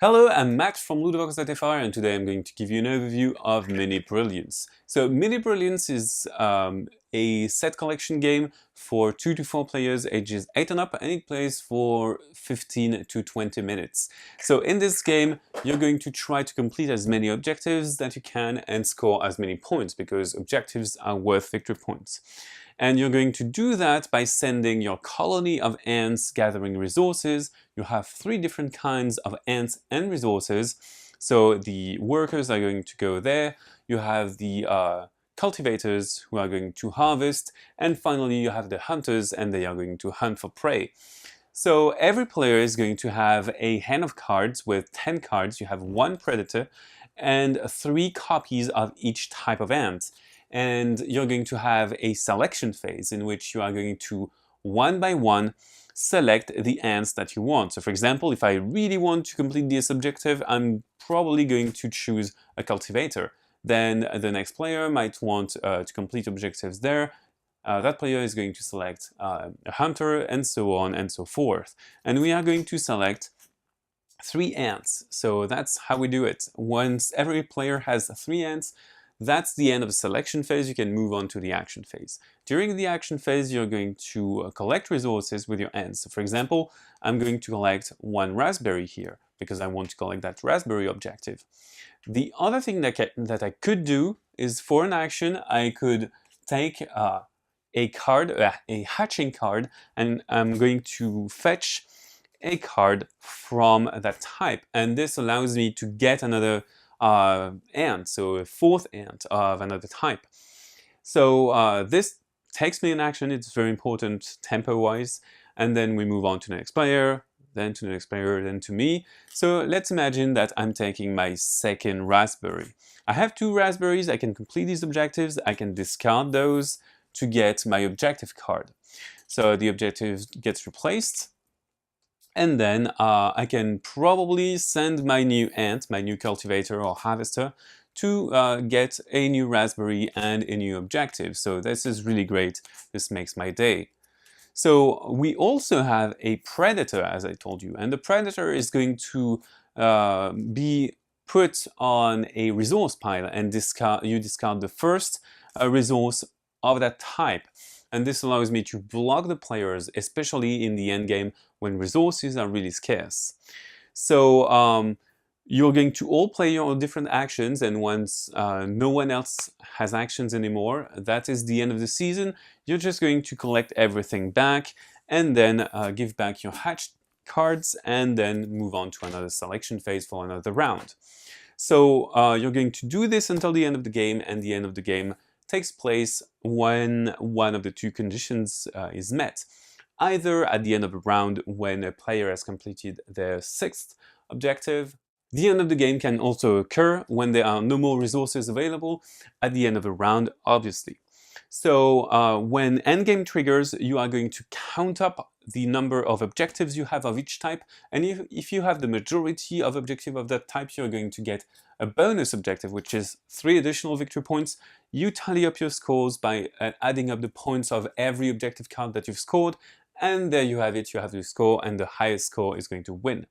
Hello, I'm Max from Ludo-Chrono, and today I'm going to give you an overview of Mini Brilliance. So Mini Brilliance is a set collection game for 2 to 4 players ages 8 and up, and it plays for 15 to 20 minutes. So in this game, you're going to try to complete as many objectives that you can and score as many points, because objectives are worth victory points. And you're going to do that by sending your colony of ants gathering resources. You have 3 different kinds of ants and resources. So the workers are going to go there. You have the cultivators who are going to harvest. And finally, you have the hunters, and they are going to hunt for prey. So every player is going to have a hand of cards with 10 cards. You have 1 predator and 3 copies of each type of ant. And you're going to have a selection phase in which you are going to, one by one, select the ants that you want. So for example, if I really want to complete this objective, I'm probably going to choose a cultivator. Then the next player might want to complete objectives there. That player is going to select a hunter, and so on and so forth. And we are going to select 3 ants. So that's how we do it. Once every player has 3 ants, that's the end of the selection phase. You can move on to the action phase. During the action phase, you're going to collect resources with your ants. So for example, I'm going to collect 1 raspberry here because I want to collect that raspberry objective. The other thing that I could do is, for an action, I could take a card, a hatching card, and I'm going to fetch a card from that type. And this allows me to get another ant, so a 4th ant of another type. So this takes me in action. It's very important tempo-wise. And then we move on to the next player, then to the next player, then to me. So let's imagine that I'm taking my 2nd raspberry. I have 2 raspberries. I can complete these objectives. I can discard those to get my objective card. So the objective gets replaced. And then I can probably send my new ant, my new cultivator or harvester, to get a new raspberry and a new objective. So this is really great. This makes my day. So we also have a predator, as I told you. And the predator is going to be put on a resource pile, and you discard the first resource of that type. And this allows me to block the players, especially in the endgame when resources are really scarce. So you're going to all play your different actions, and once no one else has actions anymore, that is the end of the season. You're just going to collect everything back, and then give back your hatched cards, and then move on to another selection phase for another round. So you're going to do this until the end of the game, and the end of the game takes place when one of the 2 conditions is met. Either at the end of a round when a player has completed their 6th objective. The end of the game can also occur when there are no more resources available at the end of a round, obviously. So when endgame triggers, you are going to count up the number of objectives you have of each type, and if you have the majority of objectives of that type, you're going to get a bonus objective, which is 3 additional victory points. You tally up your scores by adding up the points of every objective card that you've scored, and there you have it. You have the score, and the highest score is going to win.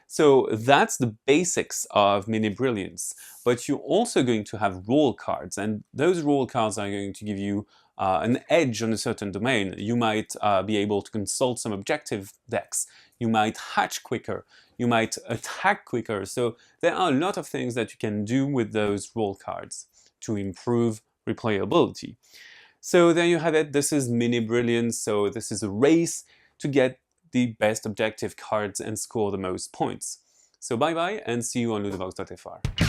So that's the basics of Mini Brilliance. But you're also going to have role cards, and those role cards are going to give you an edge on a certain domain. You might be able to consult some objective decks. You might hatch quicker. You might attack quicker. So there are a lot of things that you can do with those role cards to improve replayability. So there you have it. This is Mini Brilliance. So this is a race to get the best objective cards and score the most points. So bye bye, and see you on ludobox.fr.